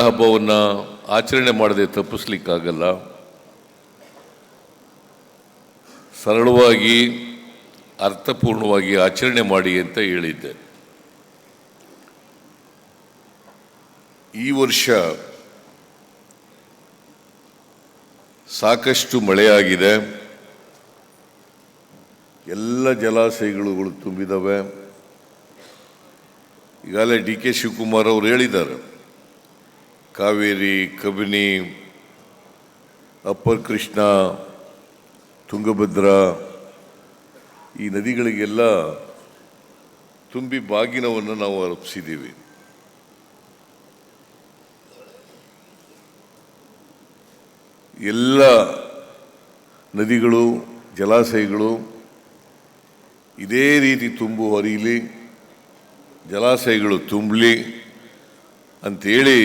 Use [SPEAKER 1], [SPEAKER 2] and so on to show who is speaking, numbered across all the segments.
[SPEAKER 1] ಹಬ್ಬವನ್ನು ಆಚರಣೆ ಮಾಡದೆ ತಪ್ಪಿಸ್ಲಿಕ್ಕಾಗಲ್ಲ. ಸರಳವಾಗಿ ಅರ್ಥಪೂರ್ಣವಾಗಿ ಆಚರಣೆ ಮಾಡಿ ಅಂತ ಹೇಳಿದ್ದೆ. ಈ ವರ್ಷ ಸಾಕಷ್ಟು ಮಳೆಯಾಗಿದೆ. ಎಲ್ಲ ಜಲಾಶಯಗಳು ತುಂಬಿದವೆ. ಈಗಾಗಲೇ ಡಿ ಕೆ ಶಿವಕುಮಾರ್ ಅವರು ಹೇಳಿದ್ದಾರೆ, ಕಾವೇರಿ, ಕಬಿನಿ, ಅಪ್ಪರ್ ಕೃಷ್ಣ, ತುಂಗಭದ್ರಾ ಈ ನದಿಗಳಿಗೆಲ್ಲ ತುಂಬಿ ಬಾಗಿನವನ್ನು ನಾವು ಅರ್ಪಿಸಿದ್ದೀವಿ. ಎಲ್ಲ ನದಿಗಳು, ಜಲಾಶಯಗಳು ಇದೇ ರೀತಿ ತುಂಬು ಹರಿಯಲಿ, ಜಲಾಶಯಗಳು ತುಂಬಲಿ ಅಂಥೇಳಿ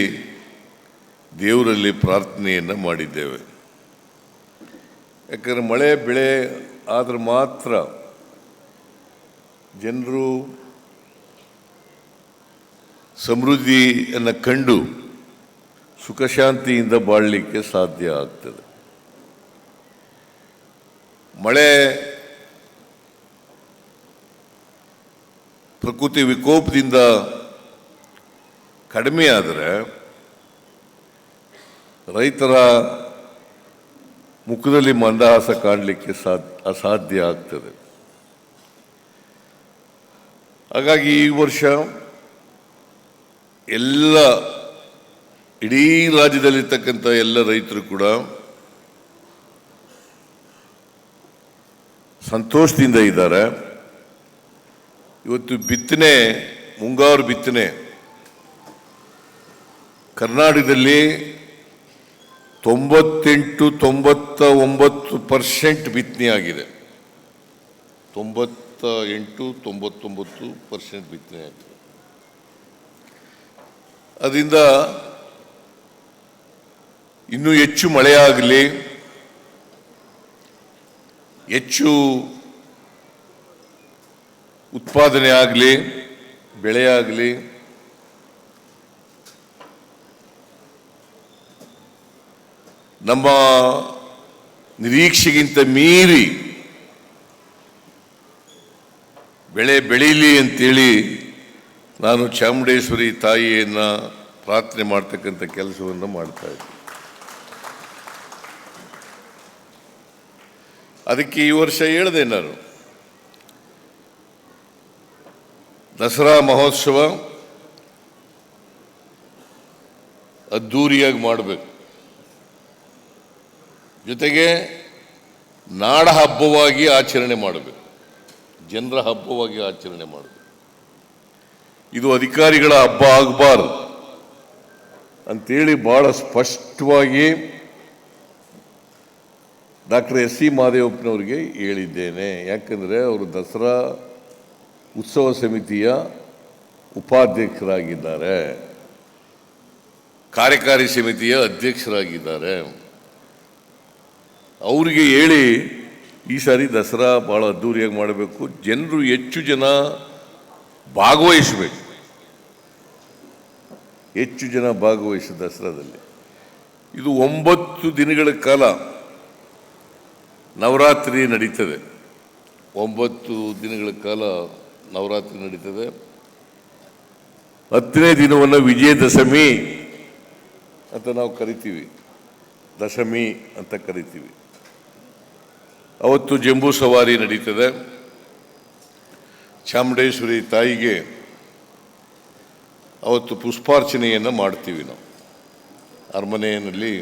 [SPEAKER 1] ದೇವರಲ್ಲಿ ಪ್ರಾರ್ಥನೆಯನ್ನು ಮಾಡಿದ್ದೇವೆ. ಯಾಕಂದರೆ ಮಳೆ ಬೆಳೆ ಆದರೆ ಮಾತ್ರ ಜನರು ಸಮೃದ್ಧಿಯನ್ನು ಕಂಡು ಸುಖ ಶಾಂತಿಯಿಂದ ಬಾಳಲಿಕ್ಕೆ ಸಾಧ್ಯ ಆಗ್ತದೆ. ಮಳೆ ಪ್ರಕೃತಿ ವಿಕೋಪದಿಂದ ಕಡಿಮೆ ಆದರೆ ರೈತರ ಮುಖದಲ್ಲಿ ಮಂದಹಾಸ ಕಾಣಲಿಕ್ಕೆ ಅಸಾಧ್ಯ ಆಗ್ತದೆ. ಹಾಗಾಗಿ ಈ ವರ್ಷ ಎಲ್ಲ ಇಡೀ ರಾಜ್ಯದಲ್ಲಿರ್ತಕ್ಕಂಥ ಎಲ್ಲ ರೈತರು ಕೂಡ ಸಂತೋಷದಿಂದ ಇದ್ದಾರೆ. ಇವತ್ತು ಬಿತ್ತನೆ, ಮುಂಗಾರು ಬಿತ್ತನೆ ಕರ್ನಾಟಕದಲ್ಲಿ 98-99% ಬಿತ್ತನೆ ಆಗಿದೆ. 98-99% ಬಿತ್ತನೆ ಆಗಿದೆ. ಅದರಿಂದ ಇನ್ನೂ ಹೆಚ್ಚು ಮಳೆಯಾಗಲಿ, ಹೆಚ್ಚು ಉತ್ಪಾದನೆ ಆಗಲಿ, ಬೆಳೆಯಾಗಲಿ, ನಮ್ಮ ನಿರೀಕ್ಷೆಗಿಂತ ಮೀರಿ ಬೆಳೆ ಬೆಳೀಲಿ ಅಂತೇಳಿ ನಾನು ಚಾಮುಂಡೇಶ್ವರಿ ತಾಯಿಯನ್ನು ಪ್ರಾರ್ಥನೆ ಮಾಡ್ತಕ್ಕಂಥ ಕೆಲಸವನ್ನು ಮಾಡ್ತಾ ಇದ್ದೆ. ಅದಕ್ಕೆ ಈ ವರ್ಷ ಹೇಳಿದೆ ನಾನು, ದಸರಾ ಮಹೋತ್ಸವ ಅದ್ಧೂರಿಯಾಗಿ ಮಾಡಬೇಕು, ಜೊತೆಗೆ ನಾಡ ಹಬ್ಬವಾಗಿ ಆಚರಣೆ ಮಾಡಬೇಕು, ಜನರ ಹಬ್ಬವಾಗಿ ಆಚರಣೆ ಮಾಡಬೇಕು. ಇದು ಅಧಿಕಾರಿಗಳ ಹಬ್ಬ ಆಗಬಾರ್ದು ಅಂತೇಳಿ ಭಾಳ ಸ್ಪಷ್ಟವಾಗಿ ಡಾಕ್ಟರ್ ಎಸ್.ಸಿ. ಮಹದೇವಪ್ಪನವರಿಗೆ ಹೇಳಿದ್ದೇನೆ. ಯಾಕಂದರೆ ಅವರು ದಸರಾ ಉತ್ಸವ ಸಮಿತಿಯ ಉಪಾಧ್ಯಕ್ಷರಾಗಿದ್ದಾರೆ, ಕಾರ್ಯಕಾರಿ ಸಮಿತಿಯ ಅಧ್ಯಕ್ಷರಾಗಿದ್ದಾರೆ. ಅವರಿಗೆ ಹೇಳಿ ಈ ಸಾರಿ ದಸರಾ ಭಾಳ ಅದ್ಧೂರಿಯಾಗಿ ಮಾಡಬೇಕು, ಜನರು ಹೆಚ್ಚು ಜನ ಭಾಗವಹಿಸಬೇಕು, ಹೆಚ್ಚು ಜನ ಭಾಗವಹಿಸಿ ದಸರಾದಲ್ಲಿ. ಇದು 9 ದಿನಗಳ ಕಾಲ ನವರಾತ್ರಿ ನಡೀತದೆ. 9 ದಿನಗಳ ಕಾಲ ನವರಾತ್ರಿ ನಡೀತದೆ. 10ನೇ ದಿನವನ್ನು ವಿಜಯದಶಮಿ ಅಂತ ನಾವು ಕರಿತೀವಿ, ದಶಮಿ ಅಂತ ಕರಿತೀವಿ. ಅವತ್ತು ಜಂಬೂ ಸವಾರಿ ನಡೀತದೆ. ಚಾಮುಂಡೇಶ್ವರಿ ತಾಯಿಗೆ ಅವತ್ತು ಪುಷ್ಪಾರ್ಚನೆಯನ್ನು ಮಾಡ್ತೀವಿ. ನಾವು ಅರಮನೆಯಲ್ಲಿ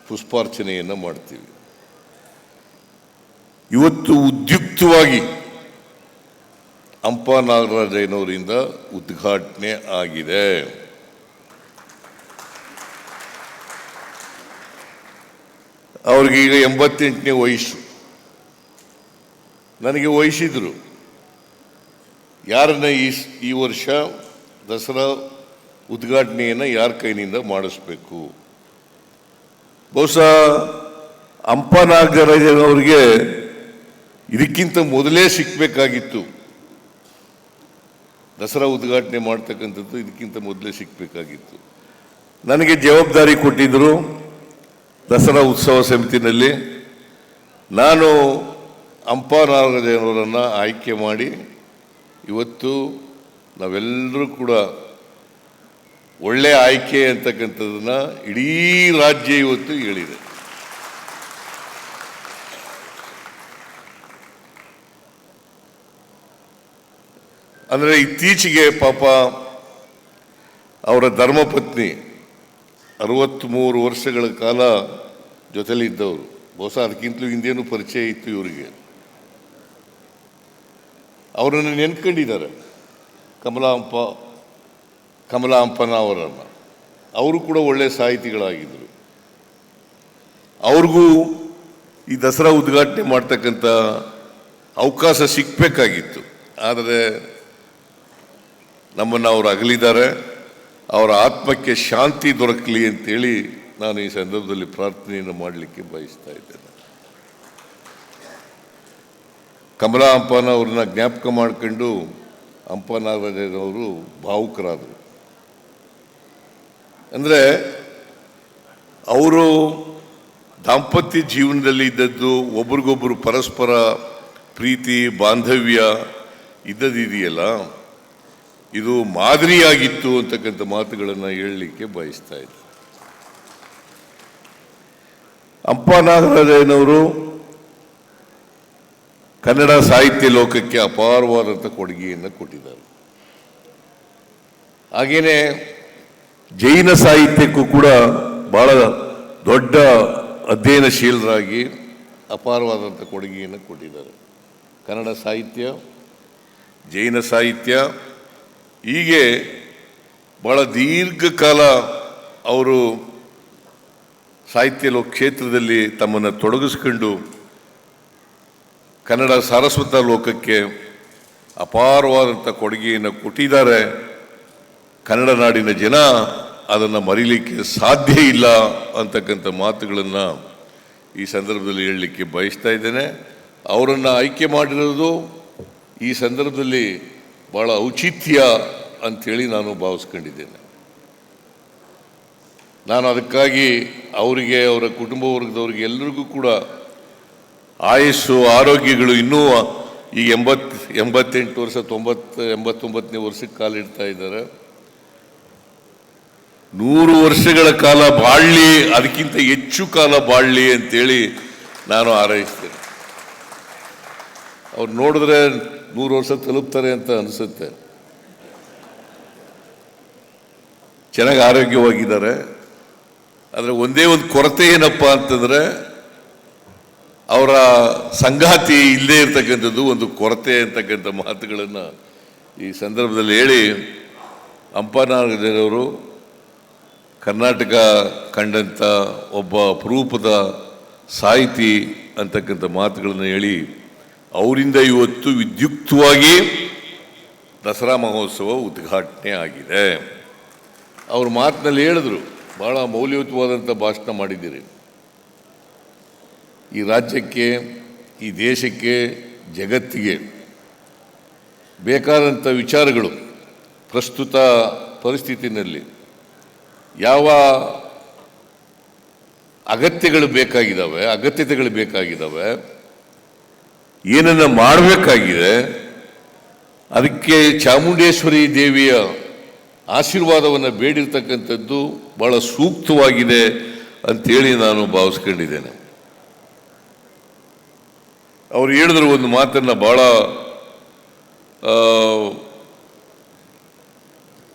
[SPEAKER 1] ಪುಷ್ಪಾರ್ಚನೆಯನ್ನು ಮಾಡ್ತೀವಿ. ಇವತ್ತು ಉದ್ಯುಕ್ತವಾಗಿ ಹಂಪ ನಾಗರಾಜಯ್ಯನವರಿಂದ ಉದ್ಘಾಟನೆ ಆಗಿದೆ. ಅವ್ರಿಗೀಗ 88ನೇ ವಯಸ್ಸು. ನನಗೆ ವಹಿಸಿದ್ರು, ಯಾರನ್ನ ಈ ವರ್ಷ ದಸರಾ ಉದ್ಘಾಟನೆಯನ್ನು ಯಾರ ಕೈನಿಂದ ಮಾಡಿಸ್ಬೇಕು. ಬಹುಶಃ ಹಂಪ ನಾಗರಾಜನವರಿಗೆ ಇದಕ್ಕಿಂತ ಮೊದಲೇ ಸಿಕ್ಕಬೇಕಾಗಿತ್ತು. ದಸರಾ ಉದ್ಘಾಟನೆ ಮಾಡ್ತಕ್ಕಂಥದ್ದು ಇದಕ್ಕಿಂತ ಮೊದಲೇ ಸಿಕ್ಕಬೇಕಾಗಿತ್ತು. ನನಗೆ ಜವಾಬ್ದಾರಿ ಕೊಟ್ಟಿದ್ದರು ದಸರಾ ಉತ್ಸವ ಸಮಿತಿನಲ್ಲಿ. ನಾನು ಅಂಪಾನಾಗದೇವರನ್ನು ಆಯ್ಕೆ ಮಾಡಿ ಇವತ್ತು ನಾವೆಲ್ಲರೂ ಕೂಡ ಒಳ್ಳೆಯ ಆಯ್ಕೆ ಅಂತಕ್ಕಂಥದ್ದನ್ನು ಇಡೀ ರಾಜ್ಯ ಇವತ್ತು ಹೇಳಿದೆ. ಅಂದರೆ ಇತ್ತೀಚೆಗೆ ಪಾಪ ಅವರ ಧರ್ಮಪತ್ನಿ 63 ವರ್ಷಗಳ ಕಾಲ ಜೊತೆಲಿದ್ದವರು, ಬಹುಶಃ ಅದಕ್ಕಿಂತಲೂ ಹಿಂದೇನೂ ಪರಿಚಯ ಇತ್ತು ಇವರಿಗೆ. ಅವರನ್ನು ನೆನ್ಕೊಂಡಿದ್ದಾರೆ, ಕಮಲಾಂಪನ ಅವರನ್ನು. ಅವರು ಕೂಡ ಒಳ್ಳೆಯ ಸಾಹಿತಿಗಳಾಗಿದ್ದರು. ಅವ್ರಿಗೂ ಈ ದಸರಾ ಉದ್ಘಾಟನೆ ಮಾಡ್ತಕ್ಕಂಥ ಅವಕಾಶ ಸಿಕ್ಕಬೇಕಾಗಿತ್ತು. ಆದರೆ ನಮ್ಮನ್ನು ಅವರು ಅಗಲಿದ್ದಾರೆ. ಅವರ ಆತ್ಮಕ್ಕೆ ಶಾಂತಿ ದೊರಕಲಿ ಅಂತೇಳಿ ನಾನು ಈ ಸಂದರ್ಭದಲ್ಲಿ ಪ್ರಾರ್ಥನೆಯನ್ನು ಮಾಡಲಿಕ್ಕೆ ಬಯಸ್ತಾ ಇದ್ದೇನೆ. ಕಮಲಾ ಹಂಪನ ಅವ್ರನ್ನ ಜ್ಞಾಪಕ ಮಾಡಿಕೊಂಡು ಹಂಪನಾಗದೇವರು ಭಾವುಕರಾದರು. ಅಂದರೆ ಅವರು ದಾಂಪತ್ಯ ಜೀವನದಲ್ಲಿ ಇದ್ದದ್ದು, ಒಬ್ರಿಗೊಬ್ಬರು ಪರಸ್ಪರ ಪ್ರೀತಿ ಬಾಂಧವ್ಯ ಇದ್ದದಿದೆಯಲ್ಲ, ಇದು ಮಾದರಿಯಾಗಿತ್ತು ಅಂತಕ್ಕಂಥ ಮಾತುಗಳನ್ನು ಹೇಳಲಿಕ್ಕೆ ಬಯಸ್ತಾ ಇದ್ದೆ. ಹಂಪನಾಗದೇನವರು ಕನ್ನಡ ಸಾಹಿತ್ಯ ಲೋಕಕ್ಕೆ ಅಪಾರವಾದಂಥ ಕೊಡುಗೆಯನ್ನು ಕೊಟ್ಟಿದ್ದಾರೆ. ಹಾಗೆಯೇ ಜೈನ ಸಾಹಿತ್ಯಕ್ಕೂ ಕೂಡ ಬಹಳ ದೊಡ್ಡ ಅಧ್ಯಯನಶೀಲರಾಗಿ ಅಪಾರವಾದಂಥ ಕೊಡುಗೆಯನ್ನು ಕೊಟ್ಟಿದ್ದಾರೆ. ಕನ್ನಡ ಸಾಹಿತ್ಯ, ಜೈನ ಸಾಹಿತ್ಯ, ಹೀಗೆ ಬಹಳ ದೀರ್ಘಕಾಲ ಅವರು ಸಾಹಿತ್ಯ ಕ್ಷೇತ್ರದಲ್ಲಿ ತಮ್ಮನ್ನು ತೊಡಗಿಸ್ಕೊಂಡು ಕನ್ನಡ ಸಾರಸ್ವತ ಲೋಕಕ್ಕೆ ಅಪಾರವಾದಂಥ ಕೊಡುಗೆಯನ್ನು ಕೊಟ್ಟಿದ್ದಾರೆ. ಕನ್ನಡ ನಾಡಿನ ಜನ ಅದನ್ನು ಮರೀಲಿಕ್ಕೆ ಸಾಧ್ಯ ಇಲ್ಲ ಅಂತಕ್ಕಂಥ ಮಾತುಗಳನ್ನು ಈ ಸಂದರ್ಭದಲ್ಲಿ ಹೇಳಲಿಕ್ಕೆ ಬಯಸ್ತಾ ಇದ್ದೇನೆ. ಅವರನ್ನು ಆಯ್ಕೆ ಮಾಡಿರೋದು ಈ ಸಂದರ್ಭದಲ್ಲಿ ಭಾಳ ಔಚಿತ್ಯ ಅಂಥೇಳಿ ನಾನು ಭಾವಿಸ್ಕೊಂಡಿದ್ದೇನೆ. ನಾನು ಅದಕ್ಕಾಗಿ ಅವರಿಗೆ, ಅವರ ಕುಟುಂಬ ವರ್ಗದವರಿಗೆ ಎಲ್ಲರಿಗೂ ಕೂಡ ಆಯಸ್ಸು ಆರೋಗ್ಯಗಳು ಇನ್ನೂ ಈಗ 88 ವರ್ಷ 89ನೇ ವರ್ಷಕ್ಕೆ ಕಾಲಿಡ್ತಾ ಇದ್ದಾರೆ. 100 ವರ್ಷಗಳ ಕಾಲ ಬಾಳಲಿ, ಅದಕ್ಕಿಂತ ಹೆಚ್ಚು ಕಾಲ ಬಾಳಲಿ ಅಂತೇಳಿ ನಾನು ಹಾರೈಸ್ತೇನೆ. ಅವ್ರು ನೋಡಿದ್ರೆ 100 ವರ್ಷ ತಲುಪ್ತಾರೆ ಅಂತ ಅನಿಸುತ್ತೆ. ಚೆನ್ನಾಗಿ ಆರೋಗ್ಯವಾಗಿದ್ದಾರೆ. ಆದರೆ ಒಂದೇ ಒಂದು ಕೊರತೆ ಏನಪ್ಪ ಅಂತಂದರೆ, ಅವರ ಸಂಗಾತಿ ಇಲ್ಲದೇ ಇರ್ತಕ್ಕಂಥದ್ದು ಒಂದು ಕೊರತೆ ಅಂತಕ್ಕಂಥ ಮಾತುಗಳನ್ನು ಈ ಸಂದರ್ಭದಲ್ಲಿ ಹೇಳಿ, ಹಂಪನಾಗದೇವರು ಕರ್ನಾಟಕ ಕಂಡಂಥ ಒಬ್ಬ ಅಪರೂಪದ ಸಾಹಿತಿ ಅಂತಕ್ಕಂಥ ಮಾತುಗಳನ್ನು ಹೇಳಿ, ಅವರಿಂದ ಇವತ್ತು ವಿದ್ಯುಕ್ತವಾಗಿ ದಸರಾ ಮಹೋತ್ಸವ ಉದ್ಘಾಟನೆ ಆಗಿದೆ. ಅವ್ರ ಮಾತಿನಲ್ಲಿ ಹೇಳಿದ್ರು, ಭಾಳ ಮೌಲ್ಯಯುತವಾದಂಥ ಭಾಷಣ ಮಾಡಿದ್ದೀರಿ. ಈ ರಾಜ್ಯಕ್ಕೆ, ಈ ದೇಶಕ್ಕೆ, ಜಗತ್ತಿಗೆ ಬೇಕಾದಂಥ ವಿಚಾರಗಳು ಪ್ರಸ್ತುತ ಪರಿಸ್ಥಿತಿನಲ್ಲಿ ಯಾವ ಅಗತ್ಯತೆಗಳು ಬೇಕಾಗಿದ್ದಾವೆ, ಏನನ್ನು ಮಾಡಬೇಕಾಗಿದೆ, ಅದಕ್ಕೆ ಚಾಮುಂಡೇಶ್ವರಿ ದೇವಿಯ ಆಶೀರ್ವಾದವನ್ನು ಬೇಡಿರ್ತಕ್ಕಂಥದ್ದು ಭಾಳ ಸೂಕ್ತವಾಗಿದೆ ಅಂಥೇಳಿ ನಾನು ಭಾವಿಸ್ಕೊಂಡಿದ್ದೇನೆ. ಅವರು ಹೇಳಿದ್ರು ಒಂದು ಮಾತನ್ನು, ಭಾಳ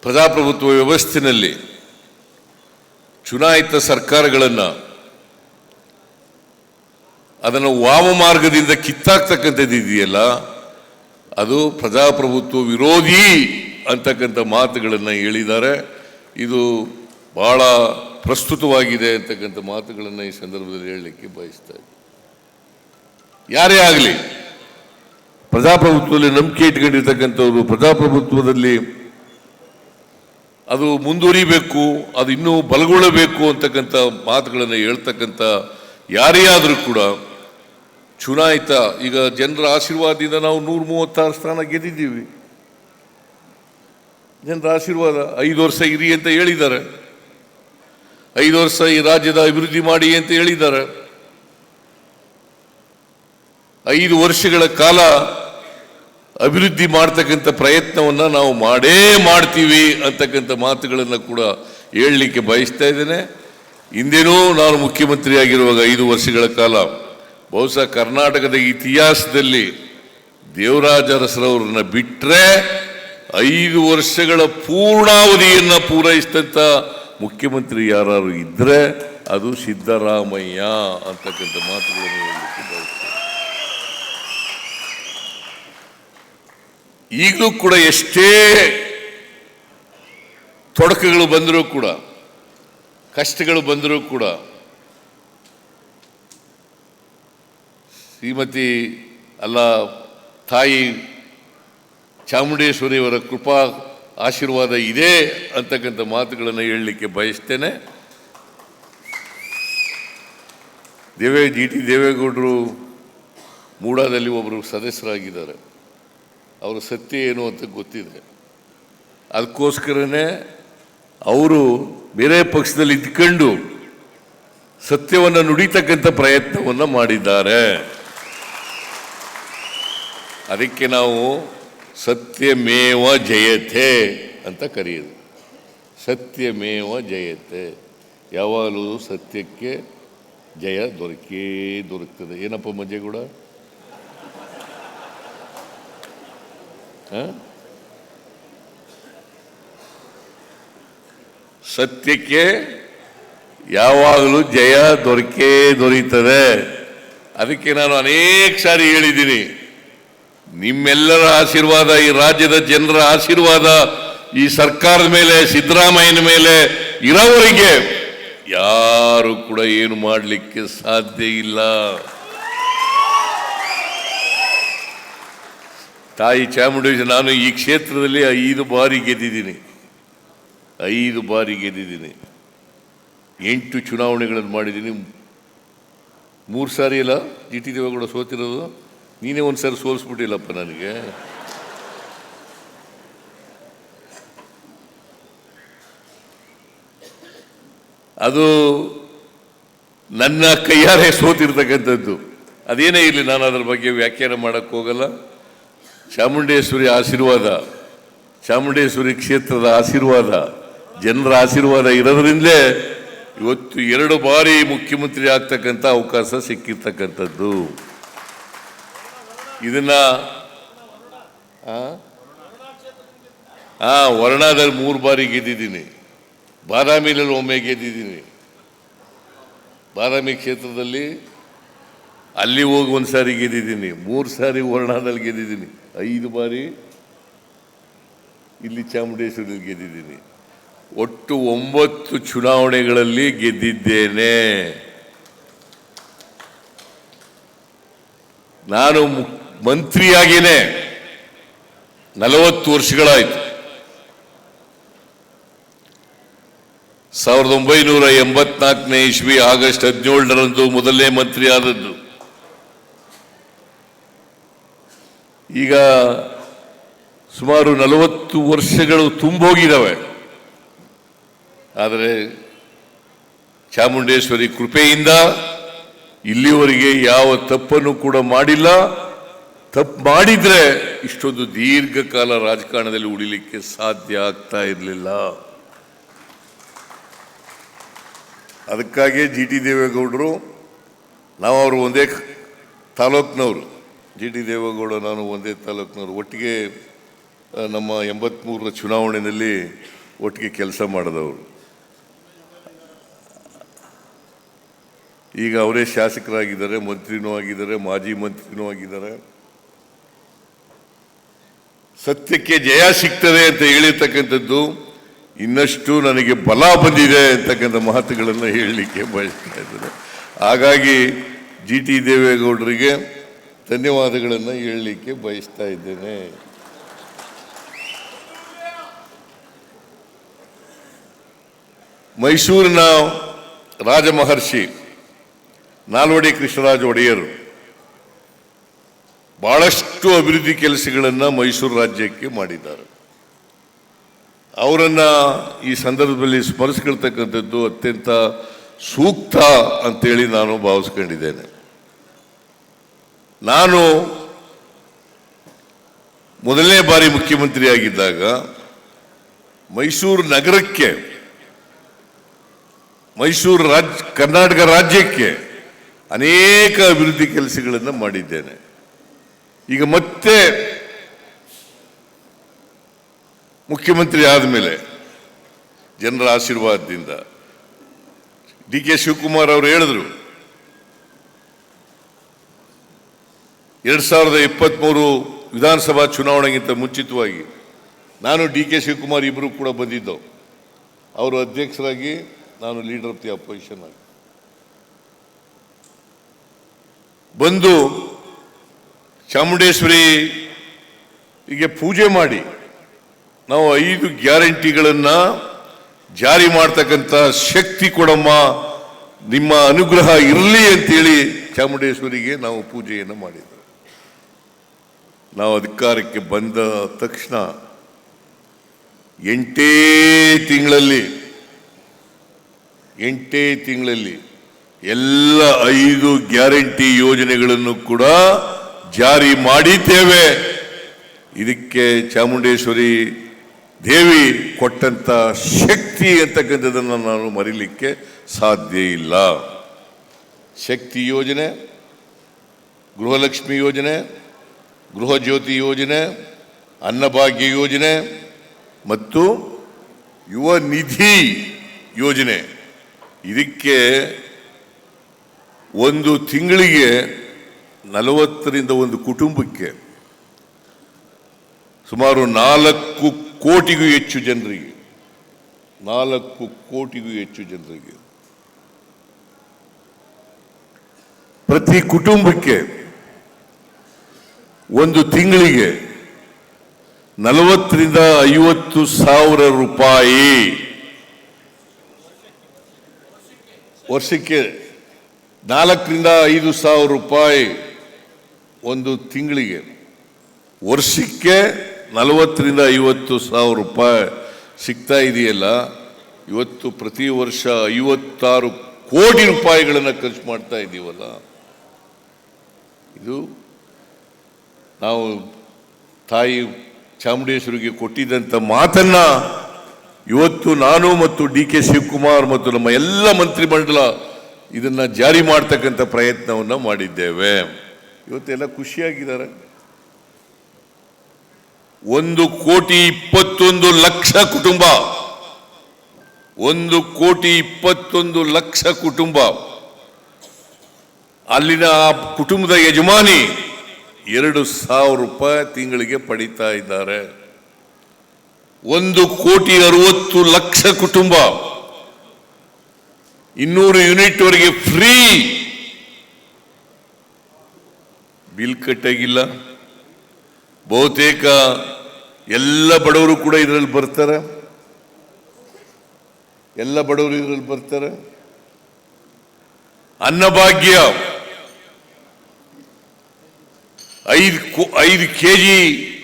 [SPEAKER 1] ಪ್ರಜಾಪ್ರಭುತ್ವ ವ್ಯವಸ್ಥೆಯಲ್ಲಿ ಚುನಾಯಿತ ಸರ್ಕಾರಗಳನ್ನು ಅದನ್ನು ವಾಮಮಾರ್ಗದಿಂದ ಕಿತ್ತಾಕ್ತಕ್ಕಂಥದ್ದು ಇದೆಯಲ್ಲ, ಅದು ಪ್ರಜಾಪ್ರಭುತ್ವ ವಿರೋಧಿ ಅಂತಕ್ಕಂಥ ಮಾತುಗಳನ್ನು ಹೇಳಿದ್ದಾರೆ. ಇದು ಭಾಳ ಪ್ರಸ್ತುತವಾಗಿದೆ ಅಂತಕ್ಕಂಥ ಮಾತುಗಳನ್ನು ಈ ಸಂದರ್ಭದಲ್ಲಿ ಹೇಳಲಿಕ್ಕೆ ಬಯಸ್ತಾ ಇದ್ದೀನಿ. ಯಾರೇ ಆಗಲಿ ಪ್ರಜಾಪ್ರಭುತ್ವದಲ್ಲಿ ನಂಬಿಕೆ ಇಟ್ಕೊಂಡಿರ್ತಕ್ಕಂಥವ್ರು, ಪ್ರಜಾಪ್ರಭುತ್ವದಲ್ಲಿ ಅದು ಮುಂದುವರಿಬೇಕು, ಅದು ಇನ್ನೂ ಬಲಗೊಳ್ಳಬೇಕು ಅಂತಕ್ಕಂಥ ಮಾತುಗಳನ್ನು ಹೇಳ್ತಕ್ಕಂಥ ಯಾರೇ ಆದರೂ ಕೂಡ ಚುನಾಯಿತ, ಈಗ ಜನರ ಆಶೀರ್ವಾದದಿಂದ ನಾವು 136 ಸ್ಥಾನ ಗೆದ್ದಿದ್ದೀವಿ. ಜನರ ಆಶೀರ್ವಾದ, 5 ವರ್ಷ ಇರಿ ಅಂತ ಹೇಳಿದ್ದಾರೆ. 5 ವರ್ಷ ಈ ರಾಜ್ಯದ ಅಭಿವೃದ್ಧಿ ಮಾಡಿ ಅಂತ ಹೇಳಿದ್ದಾರೆ. 5 ವರ್ಷಗಳ ಕಾಲ ಅಭಿವೃದ್ಧಿ ಮಾಡ್ತಕ್ಕಂಥ ಪ್ರಯತ್ನವನ್ನು ನಾವು ಮಾಡೇ ಮಾಡ್ತೀವಿ ಅಂತಕ್ಕಂಥ ಮಾತುಗಳನ್ನು ಕೂಡ ಹೇಳಲಿಕ್ಕೆ ಬಯಸ್ತಾ ಇದ್ದೇನೆ. ಹಿಂದೇನೂ ನಾನು ಮುಖ್ಯಮಂತ್ರಿ ಆಗಿರುವಾಗ 5 ವರ್ಷಗಳ ಕಾಲ ಬಹುಶಃ ಕರ್ನಾಟಕದ ಇತಿಹಾಸದಲ್ಲಿ ದೇವರಾಜ ಅರಸರವ್ರನ್ನ ಬಿಟ್ಟರೆ 5 ವರ್ಷಗಳ ಪೂರ್ಣಾವಧಿಯನ್ನು ಪೂರೈಸಿದಂಥ ಮುಖ್ಯಮಂತ್ರಿ ಯಾರು ಇದ್ದರೆ ಅದು ಸಿದ್ದರಾಮಯ್ಯ ಅಂತಕ್ಕಂಥ ಮಾತುಗಳನ್ನು ಹೇಳಲಿಕ್ಕೆ ಬಯಸ್ತೇನೆ. ಈಗಲೂ ಕೂಡ ಎಷ್ಟೇ ತೊಡಕುಗಳು ಬಂದರೂ ಕೂಡ, ಕಷ್ಟಗಳು ಬಂದರೂ ಕೂಡ ಶ್ರೀಮತಿ ತಾಯಿ ಚಾಮುಂಡೇಶ್ವರಿಯವರ ಕೃಪಾ ಆಶೀರ್ವಾದ ಇದೆ ಅಂತಕ್ಕಂಥ ಮಾತುಗಳನ್ನು ಹೇಳಲಿಕ್ಕೆ ಬಯಸ್ತೇನೆ. ಜಿ ಟಿ ದೇವೇಗೌಡರು ಮೂಡಾದಲ್ಲಿ ಒಬ್ಬರು ಸದಸ್ಯರಾಗಿದ್ದಾರೆ. ಅವರ ಸತ್ಯ ಏನು ಅಂತ ಗೊತ್ತಿದೆ. ಅದಕ್ಕೋಸ್ಕರನೇ ಅವರು ಬೇರೆ ಪಕ್ಷದಲ್ಲಿ ಇದ್ಕೊಂಡು ಸತ್ಯವನ್ನು ನುಡಿತಕ್ಕಂಥ ಪ್ರಯತ್ನವನ್ನು ಮಾಡಿದ್ದಾರೆ. ಅದಕ್ಕೆ ನಾವು ಸತ್ಯಮೇವ ಜಯತೆ ಅಂತ ಕರೆಯೋದು. ಸತ್ಯಮೇವ ಜಯತೆ, ಯಾವಾಗಲೂ ಸತ್ಯಕ್ಕೆ ಜಯ ದೊರಕ್ತದೆ. ಏನಪ್ಪ ಮಂಜೇಗೌಡ? ಸತ್ಯಕ್ಕೆ ಯಾವಾಗಲೂ ಜಯ ದೊರೀತದೆ. ಅದಕ್ಕೆ ನಾನು ಅನೇಕ ಸಾರಿ ಹೇಳಿದ್ದೀನಿ, ನಿಮ್ಮೆಲ್ಲರ ಆಶೀರ್ವಾದ, ಈ ರಾಜ್ಯದ ಜನರ ಆಶೀರ್ವಾದ ಈ ಸರ್ಕಾರದ ಮೇಲೆ, ಸಿದ್ದರಾಮಯ್ಯನ ಮೇಲೆ ಇರೋವರೆಗೆ ಯಾರು ಕೂಡ ಏನು ಮಾಡಲಿಕ್ಕೆ ಸಾಧ್ಯ ಇಲ್ಲ. ತಾಯಿ ಚಾಮುಂಡೇಶ್ವರಿ, ನಾನು ಈ ಕ್ಷೇತ್ರದಲ್ಲಿ 5 ಬಾರಿ ಗೆದ್ದಿದ್ದೀನಿ. 5 ಬಾರಿ ಗೆದ್ದಿದ್ದೀನಿ. 8 ಚುನಾವಣೆಗಳನ್ನು ಮಾಡಿದ್ದೀನಿ. 3 ಸಾರಿ ಅಲ್ಲ ಜಿ ಟಿ ದೇವೇಗೌಡ ಸೋತಿರೋದು. ನೀನೇ ಒಂದು ಸಾರಿ ಸೋಲಿಸ್ಬಿಟ್ಟಿಲ್ಲಪ್ಪ ನನಗೆ. ಅದು ನನ್ನ ಕೈಯಾರೆ ಸೋತಿರ್ತಕ್ಕಂಥದ್ದು. ಅದೇನೇ ಇರಲಿ, ನಾನು ಅದರ ಬಗ್ಗೆ ವ್ಯಾಖ್ಯಾನ ಮಾಡೋಕ್ಕೆ ಹೋಗಲ್ಲ. ಚಾಮುಂಡೇಶ್ವರಿ ಆಶೀರ್ವಾದ, ಚಾಮುಂಡೇಶ್ವರಿ ಕ್ಷೇತ್ರದ ಆಶೀರ್ವಾದ, ಜನರ ಆಶೀರ್ವಾದ ಇರೋದ್ರಿಂದಲೇ ಇವತ್ತು 2 ಬಾರಿ ಮುಖ್ಯಮಂತ್ರಿ ಆಗ್ತಕ್ಕಂಥ ಅವಕಾಶ ಸಿಕ್ಕಿರ್ತಕ್ಕಂಥದ್ದು. ಇದನ್ನ ವರ್ಣಾದಲ್ಲಿ 3 ಬಾರಿ ಗೆದ್ದಿದ್ದೀನಿ. ಬಾದಾಮಿಯಲ್ಲಿ ಒಮ್ಮೆ ಗೆದ್ದಿದ್ದೀನಿ. ಬಾದಾಮಿ ಕ್ಷೇತ್ರದಲ್ಲಿ ಅಲ್ಲಿ ಹೋಗಿ 1 ಸಾರಿ ಗೆದ್ದಿದ್ದೀನಿ. 3 ಸಾರಿ ವರ್ಣಾದಲ್ಲಿ ಗೆದ್ದಿದ್ದೀನಿ. 5 ಬಾರಿ ಇಲ್ಲಿ ಚಾಮುಂಡೇಶ್ವರಿಯಲ್ಲಿ ಗೆದ್ದಿದ್ದೀನಿ. ಒಟ್ಟು 9 ಚುನಾವಣೆಗಳಲ್ಲಿ ಗೆದ್ದಿದ್ದೇನೆ. ನಾನು ಮಂತ್ರಿಯಾಗೇನೆ 40 ವರ್ಷಗಳಾಯಿತು. 1984ನೇ ಇಸ್ವಿ ಆಗಸ್ಟ್ 17ರಂದು ಮೊದಲನೇ ಮಂತ್ರಿ ಆದದ್ದು. ಈಗ ಸುಮಾರು 40 ವರ್ಷಗಳು ತುಂಬೋಗಿದ್ದಾವೆ. ಆದರೆ ಚಾಮುಂಡೇಶ್ವರಿ ಕೃಪೆಯಿಂದ ಇಲ್ಲಿವರೆಗೆ ಯಾವ ತಪ್ಪನ್ನು ಕೂಡ ಮಾಡಿಲ್ಲ. ತಪ್ಪು ಮಾಡಿದ್ರೆ ಇಷ್ಟೊಂದು ದೀರ್ಘಕಾಲ ರಾಜಕಾರಣದಲ್ಲಿ ಉಳಿಲಿಕ್ಕೆ ಸಾಧ್ಯ ಆಗ್ತಾ ಇರಲಿಲ್ಲ. ಅದಕ್ಕಾಗಿ ಜಿ ಟಿ ದೇವೇಗೌಡರು, ನಾವು ಅವರು ಒಂದೇ ತಾಲೂಕಿನವರು. ಜಿ ಟಿ ದೇವೇಗೌಡ ನಾನು ಒಂದೇ ತಾಲೂಕಿನವರು. ಒಟ್ಟಿಗೆ ನಮ್ಮ 83ರ ಚುನಾವಣೆಯಲ್ಲಿ ಒಟ್ಟಿಗೆ ಕೆಲಸ ಮಾಡಿದವರು. ಈಗ ಅವರೇ ಶಾಸಕರಾಗಿದ್ದಾರೆ, ಮಂತ್ರಿನೂ ಆಗಿದ್ದಾರೆ, ಮಾಜಿ ಮಂತ್ರಿನೂ ಆಗಿದ್ದಾರೆ. ಸತ್ಯಕ್ಕೆ ಜಯ ಸಿಗ್ತದೆ ಅಂತ ಹೇಳಿರ್ತಕ್ಕಂಥದ್ದು ಇನ್ನಷ್ಟು ನನಗೆ ಬಲ ಬಂದಿದೆ ಅಂತಕ್ಕಂಥ ಮಾತುಗಳನ್ನು ಹೇಳಲಿಕ್ಕೆ ಬಯಸ್ತಾ ಇದ್ದಾರೆ. ಹಾಗಾಗಿ ಜಿ ಟಿ ದೇವೇಗೌಡರಿಗೆ ಧನ್ಯವಾದಗಳನ್ನು ಹೇಳಲಿಕ್ಕೆ ಬಯಸ್ತಾ ಇದ್ದೇನೆ. ಮೈಸೂರಿನ ರಾಜಮಹರ್ಷಿ ನಾಲ್ವಡಿ ಕೃಷ್ಣರಾಜ ಒಡೆಯರು ಬಹಳಷ್ಟು ಅಭಿವೃದ್ಧಿ ಕೆಲಸಗಳನ್ನು ಮೈಸೂರು ರಾಜ್ಯಕ್ಕೆ ಮಾಡಿದ್ದಾರೆ. ಅವರನ್ನು ಈ ಸಂದರ್ಭದಲ್ಲಿ ಸ್ಮರಿಸ್ಕೊಳ್ತಕ್ಕಂಥದ್ದು ಅತ್ಯಂತ ಸೂಕ್ತ ಅಂತೇಳಿ ನಾನು ಭಾವಿಸ್ಕೊಂಡಿದ್ದೇನೆ. ನಾನು ಮೊದಲನೇ ಬಾರಿ ಮುಖ್ಯಮಂತ್ರಿಯಾಗಿದ್ದಾಗ ಮೈಸೂರು ನಗರಕ್ಕೆ, ಕರ್ನಾಟಕ ರಾಜ್ಯಕ್ಕೆ ಅನೇಕ ಅಭಿವೃದ್ಧಿ ಕೆಲಸಗಳನ್ನು ಮಾಡಿದ್ದೇನೆ. ಈಗ ಮತ್ತೆ ಮುಖ್ಯಮಂತ್ರಿ ಆದಮೇಲೆ ಜನರ ಆಶೀರ್ವಾದದಿಂದ DK ಶಿವಕುಮಾರ್ ಅವರು ಹೇಳಿದ್ರು, 2023 ವಿಧಾನಸಭಾ ಚುನಾವಣೆಗಿಂತ ಮುಂಚಿತವಾಗಿ ನಾನು DK ಶಿವಕುಮಾರ್ ಇಬ್ಬರು ಕೂಡ ಬಂದಿದ್ದು. ಅವರು ಅಧ್ಯಕ್ಷರಾಗಿ, ನಾನು ಲೀಡರ್ ಆಫ್ ದಿ ಅಪೋಸಿಷನ್ ಆಗಿ ಬಂದು ಚಾಮುಂಡೇಶ್ವರಿಗೆ ಪೂಜೆ ಮಾಡಿ ನಾವು 5 ಗ್ಯಾರಂಟಿಗಳನ್ನು ಜಾರಿ ಮಾಡ್ತಕ್ಕಂಥ ಶಕ್ತಿ ಕೊಡಮ್ಮ, ನಿಮ್ಮ ಅನುಗ್ರಹ ಇರಲಿ ಅಂತೇಳಿ ಚಾಮುಂಡೇಶ್ವರಿಗೆ ನಾವು ಪೂಜೆಯನ್ನು ಮಾಡಿದ್ದೇವೆ. ನಾವು ಅಧಿಕಾರಕ್ಕೆ ಬಂದ ತಕ್ಷಣ 8 ತಿಂಗಳಲ್ಲಿ ಎಲ್ಲ 5 ಗ್ಯಾರಂಟಿ ಯೋಜನೆಗಳನ್ನು ಕೂಡ ಜಾರಿ ಮಾಡಿದ್ದೇವೆ. ಇದಕ್ಕೆ ಚಾಮುಂಡೇಶ್ವರಿ ದೇವಿ ಕೊಟ್ಟಂತ ಶಕ್ತಿ ಅಂತಕ್ಕಂಥದ್ದನ್ನು ನಾನು ಮರೀಲಿಕ್ಕೆ ಸಾಧ್ಯ ಇಲ್ಲ. ಶಕ್ತಿ ಯೋಜನೆ, ಗೃಹಲಕ್ಷ್ಮಿ ಯೋಜನೆ, ಗೃಹ ಜ್ಯೋತಿ ಯೋಜನೆ, ಅನ್ನಭಾಗ್ಯ ಯೋಜನೆ ಮತ್ತು ಯುವ ನಿಧಿ ಯೋಜನೆ, ಇದಕ್ಕೆ ಒಂದು ತಿಂಗಳಿಗೆ 40ರಿಂದ ಒಂದು ಕುಟುಂಬಕ್ಕೆ ಸುಮಾರು 4 ಕೋಟಿಗೂ ಹೆಚ್ಚು ಜನರಿಗೆ, 4 ಕೋಟಿಗೂ ಹೆಚ್ಚು ಜನರಿಗೆ, ಪ್ರತಿ ಕುಟುಂಬಕ್ಕೆ ಒಂದು ತಿಂಗಳಿಗೆ 40ರಿಂದ 50 ಸಾವಿರ ರೂಪಾಯಿ, ವರ್ಷಕ್ಕೆ 4ರಿಂದ 5 ಸಾವಿರ ರೂಪಾಯಿ ಒಂದು ತಿಂಗಳಿಗೆ, ವರ್ಷಕ್ಕೆ 40ರಿಂದ 50 ಸಾವಿರ ರೂಪಾಯಿ ಸಿಗ್ತಾ ಇದೆಯಲ್ಲ. ಇವತ್ತು ಪ್ರತಿ ವರ್ಷ 56 ಕೋಟಿ ರೂಪಾಯಿಗಳನ್ನು ಖರ್ಚು ಮಾಡ್ತಾ ಇದ್ದೀವಲ್ಲ. ಇದು ನಾವು ತಾಯಿ ಚಾಮುಂಡೇಶ್ವರಿಗೆ ಕೊಟ್ಟಿದ್ದಂಥ ಮಾತನ್ನ ಇವತ್ತು ನಾನು ಮತ್ತು DK ಶಿವಕುಮಾರ್ ಮತ್ತು ನಮ್ಮ ಎಲ್ಲ ಮಂತ್ರಿಮಂಡಲ ಇದನ್ನ ಜಾರಿ ಮಾಡ್ತಕ್ಕಂಥ ಪ್ರಯತ್ನವನ್ನು ಮಾಡಿದ್ದೇವೆ. ಇವತ್ತೆಲ್ಲ ಖುಷಿಯಾಗಿದ್ದಾರೆ. 1,21,00,000 ಕುಟುಂಬ, 1,21,00,000 ಕುಟುಂಬ, ಅಲ್ಲಿನ ಆ ಕುಟುಂಬದ ಯಜಮಾನಿ 2,000 ರೂಪಾಯಿ ತಿಂಗಳಿಗೆ ಪಡಿತಾ ಇದ್ದಾರೆ. 1,60,00,000 ಕುಟುಂಬ 200 ಯೂನಿಟ್ ವರೆಗೆ ಫ್ರೀ, ಬಿಲ್ ಕಟ್ಟಾಗಿಲ್ಲ. ಬಹುತೇಕ ಎಲ್ಲ ಬಡವರು ಕೂಡ ಇದರಲ್ಲಿ ಬರ್ತಾರೆ, ಎಲ್ಲ ಬಡವರು ಇದರಲ್ಲಿ ಬರ್ತಾರೆ. ಅನ್ನಭಾಗ್ಯ 5 kg,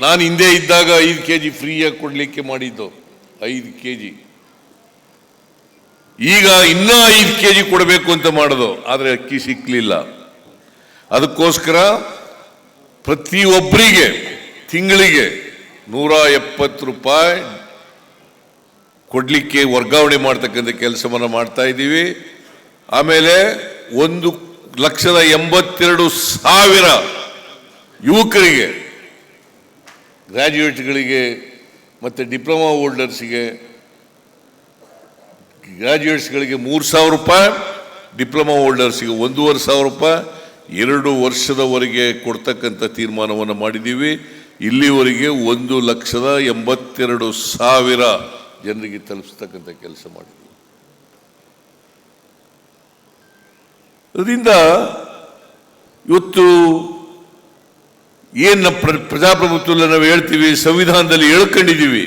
[SPEAKER 1] ನಾನು ಹಿಂದೆ ಇದ್ದಾಗ 5 kg ಫ್ರೀಯಾಗಿ ಕೊಡ್ಲಿಕ್ಕೆ ಮಾಡಿದ್ದು, 5 kg. ಈಗ ಇನ್ನೂ 5 kg ಕೊಡಬೇಕು ಅಂತ ಮಾಡೋದು, ಆದರೆ ಅಕ್ಕಿ ಸಿಕ್ಕಲಿಲ್ಲ. ಅದಕ್ಕೋಸ್ಕರ ಪ್ರತಿಯೊಬ್ಬರಿಗೆ ತಿಂಗಳಿಗೆ 170 ರೂಪಾಯಿ ಕೊಡ್ಲಿಕ್ಕೆ ವರ್ಗಾವಣೆ ಮಾಡ್ತಕ್ಕಂಥ ಕೆಲಸವನ್ನು ಮಾಡ್ತಾ ಇದ್ದೀವಿ. ಆಮೇಲೆ 1,82,000 ಯುವಕರಿಗೆ, ಗ್ರಾಜ್ಯುಯೇಟ್ಗಳಿಗೆ ಮತ್ತು ಡಿಪ್ಲೊಮಾ ಹೋಲ್ಡರ್ಸ್ಗೆ, ಗ್ರಾಜ್ಯುಯೇಟ್ಸ್ಗಳಿಗೆ 3,000 ರೂಪಾಯಿ, ಡಿಪ್ಲೊಮಾ ಹೋಲ್ಡರ್ಸ್ಗೆ 1,500 ರೂಪಾಯಿ 2 ವರ್ಷದವರೆಗೆ ಕೊಡ್ತಕ್ಕಂಥ ತೀರ್ಮಾನವನ್ನು ಮಾಡಿದ್ದೀವಿ. ಇಲ್ಲಿವರೆಗೆ 1,82,000 ಜನರಿಗೆ ತಲುಪಿಸ್ತಕ್ಕಂಥ ಕೆಲಸ ಮಾಡಿದ್ದೀವಿ. ಅದರಿಂದ ಇವತ್ತು ಏನು ಪ್ರಜಾಪ್ರಭುತ್ವದಲ್ಲಿ ನಾವು ಹೇಳ್ತೀವಿ, ಸಂವಿಧಾನದಲ್ಲಿ ಹೇಳ್ಕೊಂಡಿದ್ದೀವಿ,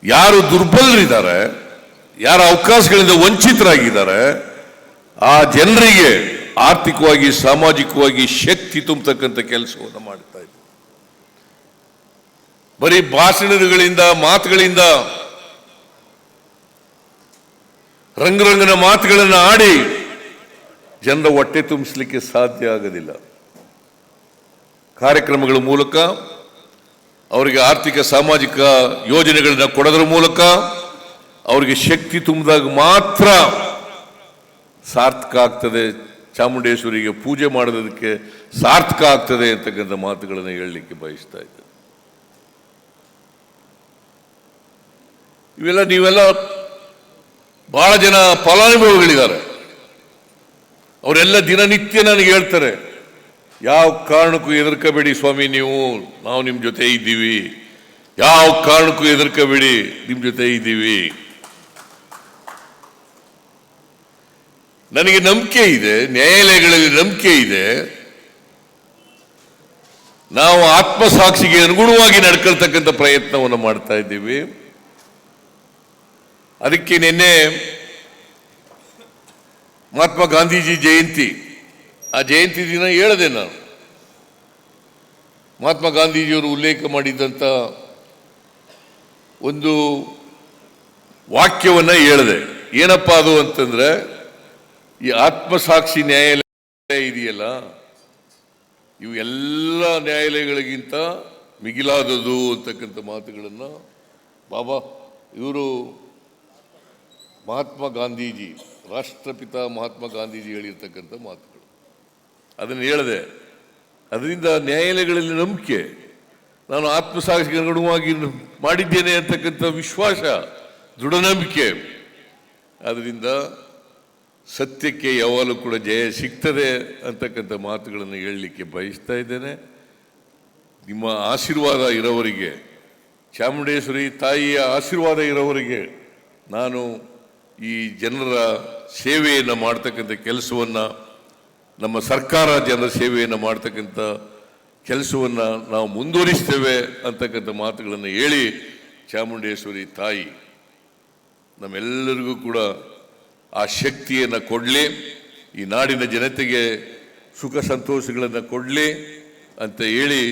[SPEAKER 1] ಯಾರು ದುರ್ಬಲರಿದ್ದಾರೆ, ಯಾರ ಅವಕಾಶಗಳಿಂದ ವಂಚಿತರಾಗಿದ್ದಾರೆ, ಆ ಜನರಿಗೆ ಆರ್ಥಿಕವಾಗಿ ಸಾಮಾಜಿಕವಾಗಿ ಶಕ್ತಿ ತುಂಬತಕ್ಕಂಥ ಕೆಲಸವನ್ನು ಮಾಡ್ತಾ ಇದ್ದೀವಿ. ಬರೀ ಭಾಷಣಗಳಿಂದ ಮಾತುಗಳಿಂದ ರಂಗರಂಗನ ಮಾತುಗಳನ್ನು ಆಡಿ ಜನರ ಹೊಟ್ಟೆ ತುಂಬಿಸಲಿಕ್ಕೆ ಸಾಧ್ಯ ಆಗೋದಿಲ್ಲ. ಕಾರ್ಯಕ್ರಮಗಳ ಮೂಲಕ ಅವರಿಗೆ ಆರ್ಥಿಕ ಸಾಮಾಜಿಕ ಯೋಜನೆಗಳನ್ನ ಕೊಡೋದ್ರ ಮೂಲಕ ಅವರಿಗೆ ಶಕ್ತಿ ತುಂಬಿದಾಗ ಮಾತ್ರ ಸಾರ್ಥಕ ಆಗ್ತದೆ, ಚಾಮುಂಡೇಶ್ವರಿಗೆ ಪೂಜೆ ಮಾಡೋದಕ್ಕೆ ಸಾರ್ಥಕ ಆಗ್ತದೆ ಅಂತಕ್ಕಂಥ ಮಾತುಗಳನ್ನು ಹೇಳಲಿಕ್ಕೆ ಬಯಸ್ತಾ ಇದ್ದೆ. ನೀವೆಲ್ಲ ಬಹಳ ಜನ ಫಲಾನುಭವಿಗಳಿದ್ದಾರೆ. ಅವರೆಲ್ಲ ದಿನನಿತ್ಯ ನನಗೆ ಹೇಳ್ತಾರೆ, ಯಾವ ಕಾರಣಕ್ಕೂ ಹೆದರ್ಕಬೇಡಿ ಸ್ವಾಮಿ, ನಾವು ನಿಮ್ಮ ಜೊತೆ ಇದ್ದೀವಿ, ಯಾವ ಕಾರಣಕ್ಕೂ ಹೆದರ್ಕಬೇಡಿ, ನಿಮ್ಮ ಜೊತೆ ಇದ್ದೀವಿ. ನನಗೆ ನಂಬಿಕೆ ಇದೆ, ನ್ಯಾಯಾಲಯಗಳಲ್ಲಿ ನಂಬಿಕೆ ಇದೆ. ನಾವು ಆತ್ಮಸಾಕ್ಷಿಗೆ ಅನುಗುಣವಾಗಿ ನಡ್ಕೊಳ್ತಕ್ಕಂಥ ಪ್ರಯತ್ನವನ್ನು ಮಾಡ್ತಾ ಇದ್ದೀವಿ. ಅದಕ್ಕೆ ನಿನ್ನೆ ಮಹಾತ್ಮ ಗಾಂಧೀಜಿ ಜಯಂತಿ, ಆ ಜಯಂತಿ ದಿನ ಹೇಳಿದೆ ನಾನು, ಮಹಾತ್ಮ ಗಾಂಧೀಜಿಯವರು ಉಲ್ಲೇಖ ಮಾಡಿದ್ದಂಥ ಒಂದು ವಾಕ್ಯವನ್ನ ಹೇಳಿದೆ. ಏನಪ್ಪ ಅದು ಅಂತಂದ್ರೆ, ಈ ಆತ್ಮಸಾಕ್ಷಿ ನ್ಯಾಯಾಲಯ ಇದೆಯಲ್ಲ, ಇವು ಎಲ್ಲ ನ್ಯಾಯಾಲಯಗಳಿಗಿಂತ ಮಿಗಿಲಾದದು ಅಂತಕ್ಕಂಥ ಮಾತುಗಳನ್ನು ಇವರು ಮಹಾತ್ಮ ಗಾಂಧೀಜಿ, ರಾಷ್ಟ್ರಪಿತ ಮಹಾತ್ಮ ಗಾಂಧೀಜಿ ಹೇಳಿರ್ತಕ್ಕಂಥ ಮಾತುಗಳು. ಅದನ್ನು ಹೇಳಿದೆ. ಅದರಿಂದ ನ್ಯಾಯಾಲಯಗಳಲ್ಲಿ ನಂಬಿಕೆ, ನಾನು ಆತ್ಮಸಾಕ್ಷಿಗೆ ಅನುಗುಣವಾಗಿ ಮಾಡಿದ್ದೇನೆ ಅಂತಕ್ಕಂಥ ವಿಶ್ವಾಸ, ದೃಢ ನಂಬಿಕೆ. ಅದರಿಂದ ಸತ್ಯಕ್ಕೆ ಯಾವಾಗಲೂ ಕೂಡ ಜಯ ಸಿಗ್ತದೆ ಅಂತಕ್ಕಂಥ ಮಾತುಗಳನ್ನು ಹೇಳಲಿಕ್ಕೆ ಬಯಸ್ತಾ ಇದ್ದೇನೆ. ನಿಮ್ಮ ಆಶೀರ್ವಾದ ಇರೋವರಿಗೆ, ಚಾಮುಂಡೇಶ್ವರಿ ತಾಯಿಯ ಆಶೀರ್ವಾದ ಇರೋವರಿಗೆ ನಾನು ಈ ಜನರ ಸೇವೆಯನ್ನು ಮಾಡ್ತಕ್ಕಂಥ ಕೆಲಸವನ್ನು, ನಮ್ಮ ಸರ್ಕಾರ ಜನರ ಸೇವೆಯನ್ನು ಮಾಡ್ತಕ್ಕಂಥ ಕೆಲಸವನ್ನು ನಾವು ಮುಂದುವರಿಸ್ತೇವೆ ಅಂತಕ್ಕಂಥ ಮಾತುಗಳನ್ನು ಹೇಳಿ, ಚಾಮುಂಡೇಶ್ವರಿ ತಾಯಿ ನಮ್ಮೆಲ್ಲರಿಗೂ ಕೂಡ ಆ ಶಕ್ತಿಯನ್ನು ಕೊಡಲಿ, ಈ ನಾಡಿನ ಜನತೆಗೆ ಸುಖ ಸಂತೋಷಗಳನ್ನು ಕೊಡಲಿ ಅಂತ ಹೇಳಿ.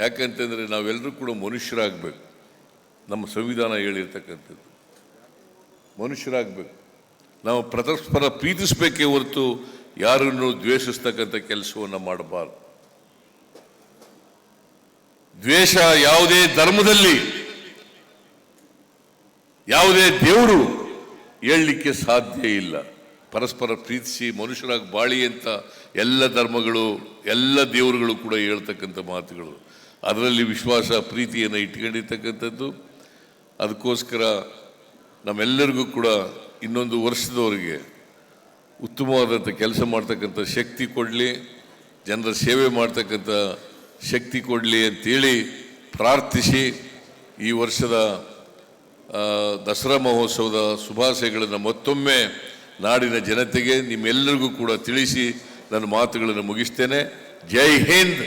[SPEAKER 1] ಯಾಕಂತಂದರೆ ನಾವೆಲ್ಲರೂ ಕೂಡ ಮನುಷ್ಯರಾಗಬೇಕು. ನಮ್ಮ ಸಂವಿಧಾನ ಹೇಳಿರ್ತಕ್ಕಂಥದ್ದು ಮನುಷ್ಯರಾಗಬೇಕು. ನಾವು ಪರಸ್ಪರ ಪ್ರೀತಿಸಬೇಕೇ ಹೊರತು ಯಾರನ್ನು ದ್ವೇಷಿಸ್ತಕ್ಕಂಥ ಕೆಲಸವನ್ನು ಮಾಡಬಾರದು. ದ್ವೇಷ ಯಾವುದೇ ಧರ್ಮದಲ್ಲಿ, ಯಾವುದೇ ದೇವರು ಹೇಳಲಿಕ್ಕೆ ಸಾಧ್ಯ ಇಲ್ಲ. ಪರಸ್ಪರ ಪ್ರೀತಿಸಿ ಮನುಷ್ಯರಾಗಿ ಬಾಳಿ ಅಂತ ಎಲ್ಲ ಧರ್ಮಗಳು, ಎಲ್ಲ ದೇವರುಗಳು ಕೂಡ ಹೇಳ್ತಕ್ಕಂಥ ಮಾತುಗಳು. ಅದರಲ್ಲಿ ವಿಶ್ವಾಸ, ಪ್ರೀತಿಯನ್ನು ಇಟ್ಕೊಂಡಿರ್ತಕ್ಕಂಥದ್ದು. ಅದಕ್ಕೋಸ್ಕರ ನಮ್ಮೆಲ್ಲರಿಗೂ ಕೂಡ ಇನ್ನೊಂದು ವರ್ಷದವರೆಗೆ ಉತ್ತಮವಾದಂಥ ಕೆಲಸ ಮಾಡ್ತಕ್ಕಂಥ ಶಕ್ತಿ ಕೊಡಲಿ, ಜನರ ಸೇವೆ ಮಾಡ್ತಕ್ಕಂಥ ಶಕ್ತಿ ಕೊಡಲಿ ಅಂತೇಳಿ ಪ್ರಾರ್ಥಿಸಿ, ಈ ವರ್ಷದ ದಸರಾ ಮಹೋತ್ಸವದ ಶುಭಾಶಯಗಳನ್ನು ಮತ್ತೊಮ್ಮೆ ನಾಡಿನ ಜನತೆಗೆ, ನಿಮ್ಮೆಲ್ಲರಿಗೂ ಕೂಡ ತಿಳಿಸಿ ನನ್ನ ಮಾತುಗಳನ್ನು ಮುಗಿಸ್ತೇನೆ. ಜೈ ಹಿಂದ್,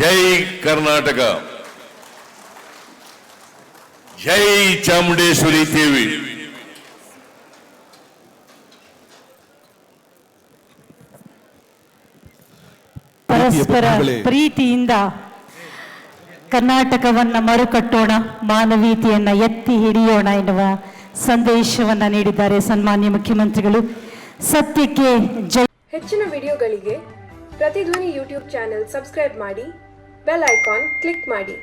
[SPEAKER 1] ಜೈ ಕರ್ನಾಟಕ, ಜೈ ಚಾಮುಂಡೇಶ್ವರಿ ದೇವಿ.
[SPEAKER 2] ಪರಸ್ಪರ ಪ್ರೀತಿಯಿಂದ ಕರ್ನಾಟಕವನ್ನ ಮರುಕಟ್ಟೋಣ, ಮಾನವೀಯತೆಯನ್ನ ಎತ್ತಿ ಹಿಡಿಯೋಣ ಎನ್ನುವ ಸಂದೇಶವನ್ನ ನೀಡಿದ್ದಾರೆ ಸನ್ಮಾನ್ಯ ಮುಖ್ಯಮಂತ್ರಿಗಳು. ಸತ್ಯಕ್ಕೆ ಜೈ.
[SPEAKER 3] ಹೆಚ್ಚಿನ ವಿಡಿಯೋಗಳಿಗೆ ಪ್ರತಿಧ್ವನಿ ಯೂಟ್ಯೂಬ್ ಚಾನೆಲ್ ಸಬ್ಸ್ಕ್ರೈಬ್ ಮಾಡಿ, ಬೆಲ್ ಐಕಾನ್ ಕ್ಲಿಕ್ ಮಾಡಿ.